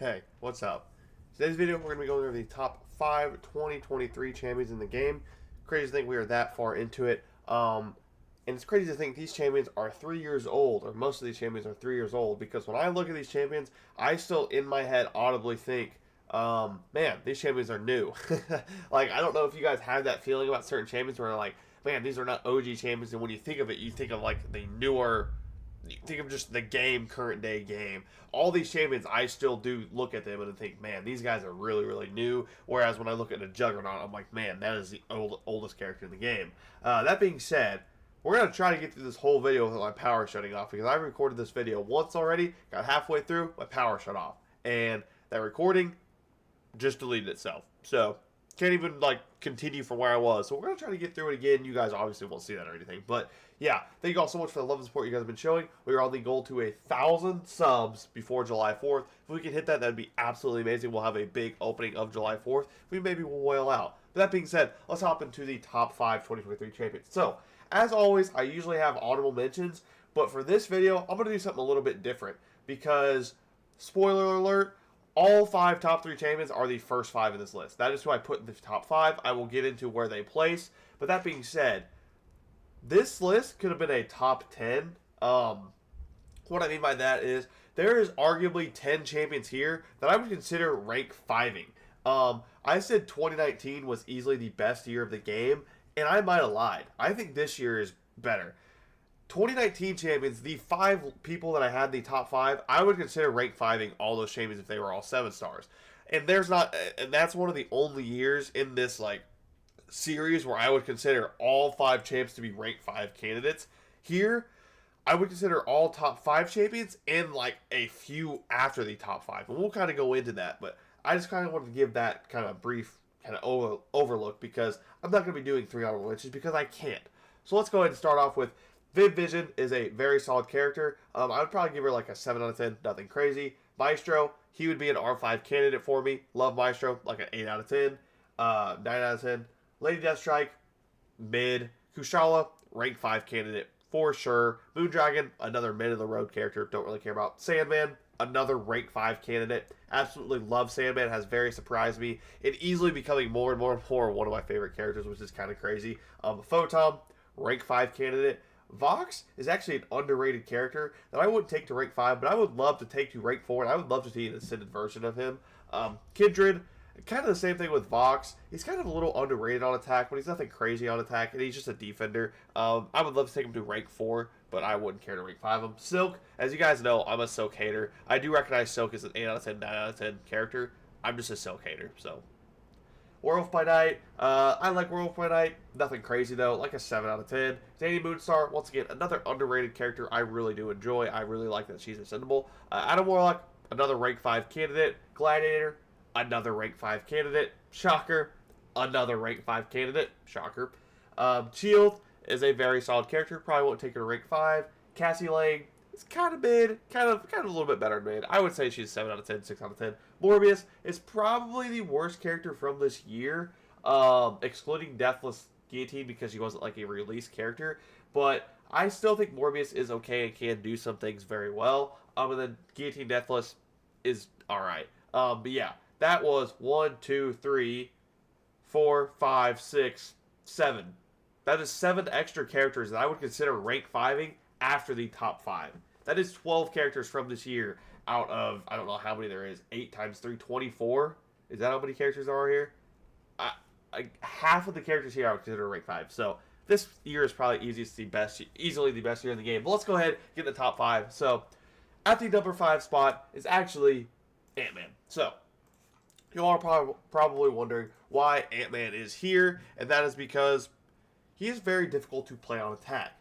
Hey, what's up? Today's video, we're going to be going over the top 5 2023 champions in the game. Crazy to think we are that far into it. And it's crazy to think these champions are 3 years old, or most of these champions are 3 years old, because when I look at these champions, I still in my head audibly think, man, these champions are new. Like, I don't know if you guys have that feeling about certain champions where, like, man, these are not OG champions, and when you think of it, you think of, like, the newer, you think of just the game, current day game. All these champions, I still do look at them and think, man, these guys are really, really new. Whereas when I look at a Juggernaut, I'm like, man, that is the oldest character in the game. That being said, we're going to try to get through this whole video with my power shutting off because I recorded this video once already, got halfway through, my power shut off. And that recording just deleted itself. So can't even like continue from where I was. So we're gonna try to get through it again. You guys obviously won't see that or anything, but yeah, thank you all so much for the love and support you guys have been showing. We are on the goal to 1,000 subs before July 4th. If we can hit that, that'd be absolutely amazing. We'll have a big opening of July 4th. We maybe will whale out. But that being said, let's hop into the top 5 2023 champions. So as always, I usually have honorable mentions, but for this video, I'm gonna do something a little bit different because spoiler alert, all 5 top 3 champions are the first 5 in this list. That is who I put in the top 5. I will get into where they place. But that being said, this list could have been a top 10. What I mean by that is there is arguably 10 champions here that I would consider rank 5ing. I said 2019 was easily the best year of the game, and I might have lied. I think this year is better. 2019 champions, the 5 people that I had in the top 5, I would consider rank 5ing all those champions if they were all 7 stars. And that's one of the only years in this like series where I would consider all 5 champs to be rank 5 candidates. Here, I would consider all top 5 champions and like a few after the top 5. And we'll kind of go into that, but I just kind of wanted to give that kind of brief kind of overlook because I'm not going to be doing 3 honorable mentions because I can't. So let's go ahead and start off with Viv Vision is a very solid character. I would probably give her like a 7 out of 10, nothing crazy. Maestro, he would be an R5 candidate for me. Love Maestro, like an 8 out of 10, 9 out of 10. Lady Deathstrike, mid. Kushala, rank 5 candidate for sure. Moondragon, another mid of the road character, don't really care about. Sandman, another rank 5 candidate. Absolutely love Sandman, has very surprised me and easily becoming more and more and more one of my favorite characters, which is kind of crazy. Photon, rank 5 candidate. Vox is actually an underrated character that I wouldn't take to rank 5, but I would love to take to rank 4, and I would love to see an ascended version of him. Kindred, kind of the same thing with Vox. He's kind of a little underrated on attack, but he's nothing crazy on attack, and he's just a defender. I would love to take him to rank 4, but I wouldn't care to rank 5 him. Silk, as you guys know, I'm a Silk hater. I do recognize Silk as an 8 out of 10, 9 out of 10 character. I'm just a Silk hater, so Werewolf by Night, I like Werewolf by Night. Nothing crazy though, like a 7 out of 10. Danny Moonstar, once again, another underrated character I really do enjoy. I really like that she's ascendable. Adam Warlock, another rank 5 candidate. Gladiator, another rank 5 candidate. Shocker, another rank 5 candidate. Shocker. Shield is a very solid character. Probably won't take her to rank 5. Cassie Lang, it's kind of mid, kind of a little bit better than mid. I would say she's 7 out of 10, 6 out of 10. Morbius is probably the worst character from this year, excluding Deathless Guillotine because she wasn't like a release character. But I still think Morbius is okay and can do some things very well. And then Guillotine Deathless is alright. But yeah, that was 1, 2, 3, 4, 5, 6, 7. That is 7 extra characters that I would consider rank 5ing after the top 5. That is 12 characters from this year out of, I don't know how many there is, 8 times 3, 24? Is that how many characters there are here? Half of the characters here I would consider rank 5. So this year is probably easily the best year in the game. But let's go ahead and get the top 5. So at the number 5 spot is actually Ant-Man. So you all are probably wondering why Ant-Man is here, and that is because he is very difficult to play on attack.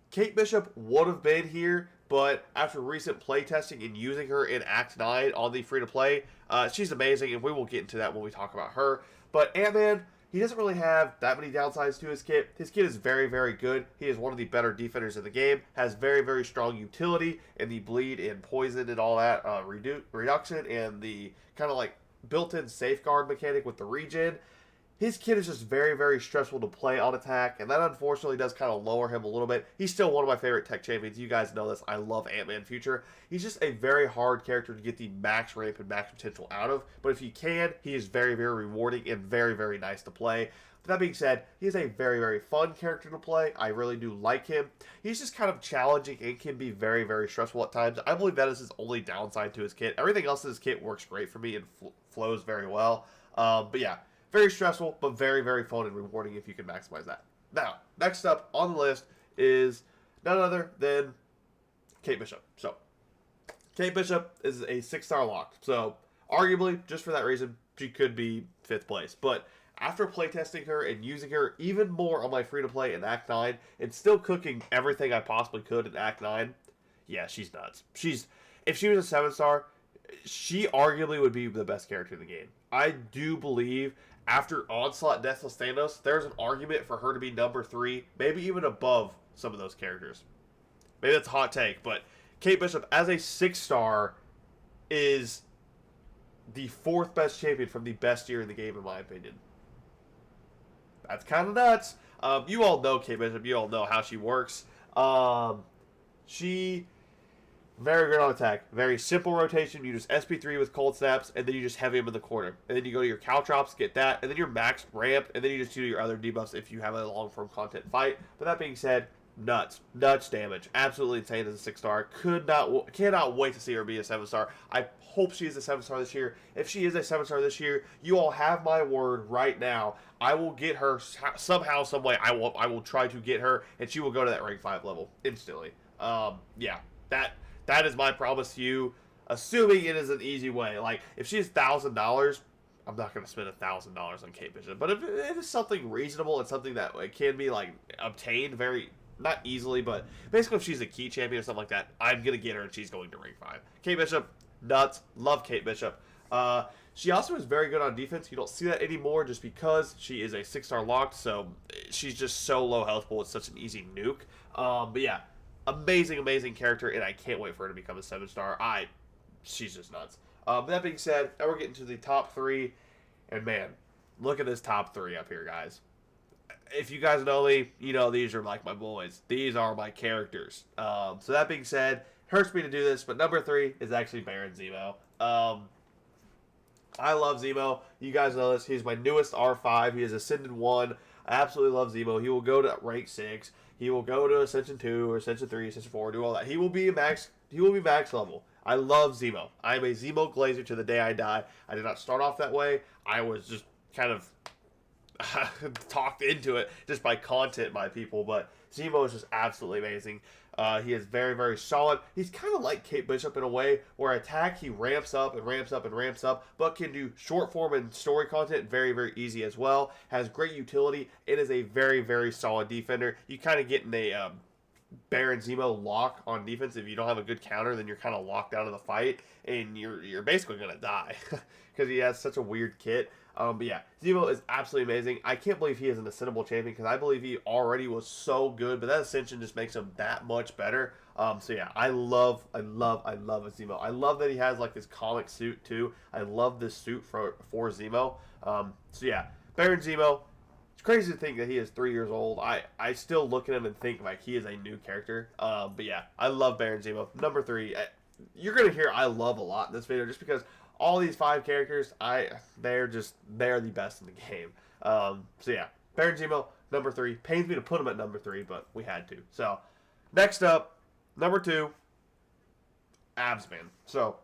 Kate Bishop would have been here, but after recent playtesting and using her in Act 9 on the free-to-play, she's amazing, and we will get into that when we talk about her. But Ant-Man, he doesn't really have that many downsides to his kit. His kit is very, very good. He is one of the better defenders in the game, has very, very strong utility in the bleed and poison and all that reduction, and the kind of like built-in safeguard mechanic with the regen. his kit is just very, very stressful to play on attack, and that unfortunately does kind of lower him a little bit. He's still one of my favorite tech champions. You guys know this. I love Ant-Man Future. He's just a very hard character to get the max ramp and max potential out of, but if you can, he is very, very rewarding and very, very nice to play. That being said, he is a very, very fun character to play. I really do like him. He's just kind of challenging and can be very, very stressful at times. I believe that is his only downside to his kit. Everything else in his kit works great for me and flows very well. But yeah, very stressful, but very, very fun and rewarding if you can maximize that. Now, next up on the list is none other than Kate Bishop. So, Kate Bishop is a 6-star lock. So, arguably, just for that reason, she could be 5th place. But after playtesting her and using her even more on my free-to-play in Act 9 and still cooking everything I possibly could in Act 9, yeah, she's nuts. If she was a 7-star, she arguably would be the best character in the game. I do believe after Onslaught Deathless Thanos, there's an argument for her to be number 3, maybe even above some of those characters. Maybe that's a hot take, but Kate Bishop as a 6-star is the 4th best champion from the best year in the game, in my opinion. That's kind of nuts. You all know Kate Bishop. You all know how she works. She very good on attack. Very simple rotation. You just SP3 with cold snaps, and then you just heavy him in the corner. And then you go to your Caltrops, get that, and then your max ramp, and then you just do your other debuffs if you have a long-form content fight. But that being said, nuts damage. Absolutely insane as a 6-star. Cannot wait to see her be a 7-star. I hope she is a 7-star this year. If she is a 7-star this year, you all have my word right now. I will get her somehow, some way. I will try to get her, and she will go to that rank 5 level instantly. Yeah, that is my promise to you. Assuming it is an easy way. Like if she's $1,000. I'm not going to spend $1,000 on Kate Bishop, but if it is something reasonable and something that it can be like obtained very, not easily, but basically if she's a key champion or something like that, I'm going to get her and she's going to rank 5. Kate Bishop, nuts. Love Kate Bishop. She also is very good on defense. You don't see that anymore just because she is a 6-star locked, so she's just so low health pool. It's such an easy nuke. But yeah, amazing character, and I can't wait for her to become a 7-star. She's just nuts. That being said, now we're getting to the top 3, and man, look at this top 3 up here, guys. If you guys know me, you know these are like my boys. These are my characters. So that being said, hurts me to do this, but number 3 is actually Baron Zemo. I love Zemo. You guys know this. He's my newest R5. He is Ascended 1. I absolutely love Zemo. He will go to rank 6. He will go to Ascension 2 or Ascension 3, Ascension 4, do all that. He will be max level. I love Zemo. I am a Zemo Glazer to the day I die. I did not start off that way. I was just kind of talked into it just by content by people, but Zemo is just absolutely amazing. He is very, very solid. He's kind of like Kate Bishop in a way, where attack he ramps up and ramps up and ramps up, but can do short form and story content very, very easy as well. Has great utility. It is a very, very solid defender. You kind of get in a Baron Zemo lock on defense. If you don't have a good counter, then you're kind of locked out of the fight, and you're basically going to die because he has such a weird kit. But yeah, Zemo is absolutely amazing. I can't believe he is an Ascendable champion because I believe he already was so good, but that Ascension just makes him that much better. So yeah, I love Zemo. I love that he has like this comic suit too. I love this suit for Zemo. So yeah, Baron Zemo. It's crazy to think that he is 3 years old. I still look at him and think like he is a new character. But yeah, I love Baron Zemo. Number 3. You're gonna hear I love a lot in this video just because all these 5 characters, they're the best in the game. So yeah, Baron Zemo, number 3. Pains me to put him at number 3, but we had to. So next up, number 2, Absman. So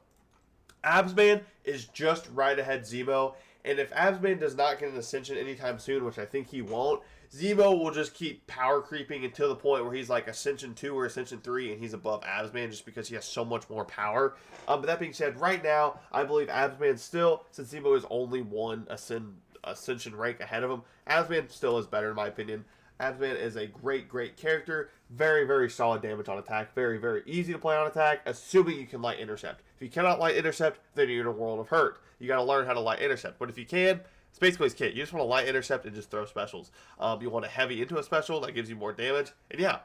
Absman is just right ahead Zemo, and if Absman does not get an Ascension anytime soon, which I think he won't, Zemo will just keep power creeping until the point where he's like Ascension 2 or Ascension 3 and he's above Absman just because he has so much more power. But that being said, right now, I believe Absman still, since Zemo is only one Ascension rank ahead of him, Absman still is better in my opinion. Absman is a great character. Very, very solid damage on attack. Very, very easy to play on attack, assuming you can light intercept. If you cannot light intercept, then you're in a world of hurt. You got to learn how to light intercept. But if you can, it's basically his kit. You just want to light intercept and just throw specials. You want to heavy into a special that gives you more damage. And yeah,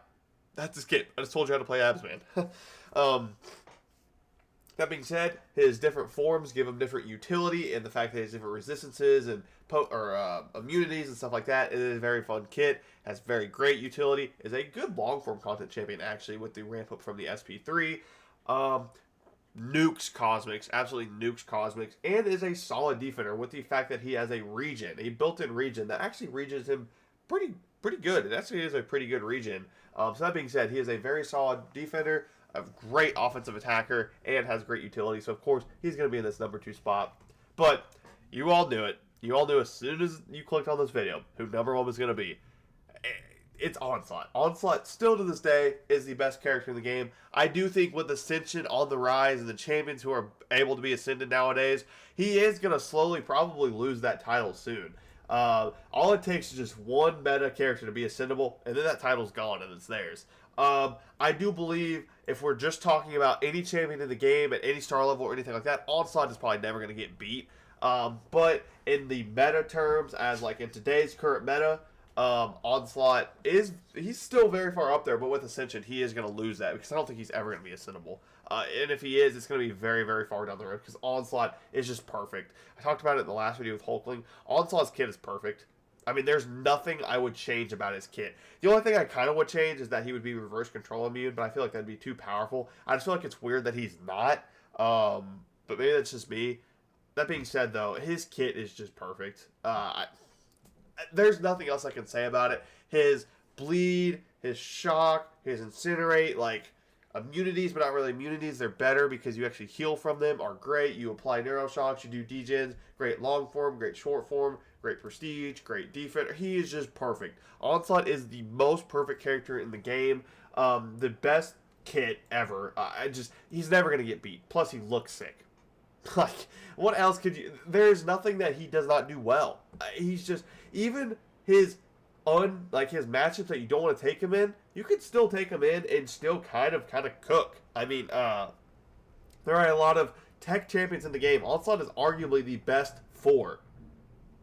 that's his kit. I just told you how to play Absman. That being said, his different forms give him different utility, and the fact that he has different resistances and immunities and stuff like that. It is a very fun kit. Has very great utility. Is a good long form content champion actually with the ramp up from the SP3. Nukes Cosmics, absolutely nukes Cosmics, and is a solid defender with the fact that he has a regen, a built-in regen that actually regens him pretty good. It actually is a pretty good regen. So that being said, he is a very solid defender, a great offensive attacker, and has great utility. So of course he's going to be in this number 2 spot. But you all knew it. You all knew as soon as you clicked on this video who number 1 was going to be. It's Onslaught. Onslaught, still to this day, is the best character in the game. I do think with Ascension on the rise and the champions who are able to be ascended nowadays, he is going to slowly probably lose that title soon. All it takes is just one meta character to be ascendable, and then that title's gone and it's theirs. I do believe if we're just talking about any champion in the game at any star level or anything like that, Onslaught is probably never going to get beat. But in the meta terms, as like in today's current meta, Onslaught he's still very far up there, but with Ascension he is going to lose that because I don't think he's ever going to be ascendable. And if he is, it's going to be very, very far down the road because Onslaught is just perfect. I talked about it in the last video with Hulkling. Onslaught's kit is perfect. I mean, there's nothing I would change about his kit. The only thing I kind of would change is that he would be reverse control immune, but I feel like that'd be too powerful. I just feel like it's weird that he's not. But maybe that's just me. That being said, though, his kit is just perfect. There's nothing else I can say about it. His bleed, his shock, his incinerate, like immunities, but not really immunities. They're better because you actually heal from them, are great. You apply neuroshocks, you do degens, great long form, great short form, great prestige, great defender. He is just perfect. Onslaught is the most perfect character in the game. The best kit ever. He's never going to get beat. Plus, he looks sick. Like, what else could you... There's nothing that he does not do well. He's just... Even his his matchups that you don't want to take him in, you could still take him in and still kind of cook. I mean, there are a lot of tech champions in the game. Onslaught is arguably the best 4.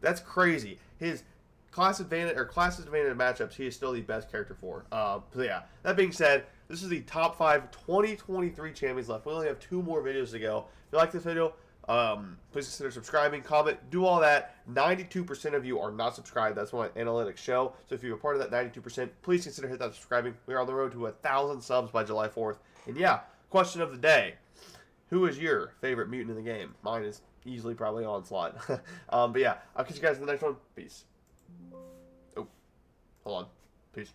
That's crazy. His class advantage matchups, he is still the best character for. So yeah, that being said, this is the top 5 2023 champions left. We only have 2 more videos to go. If you like this video, please consider subscribing, comment, do all that. 92% of you are not subscribed. That's what my analytics show. So if you're a part of that 92%, please consider hitting that subscribing. We are on the road to 1,000 subs by July 4th. And yeah, question of the day. Who is your favorite mutant in the game? Mine is easily probably Onslaught. But yeah, I'll catch you guys in the next one. Peace. Oh, hold on. Peace.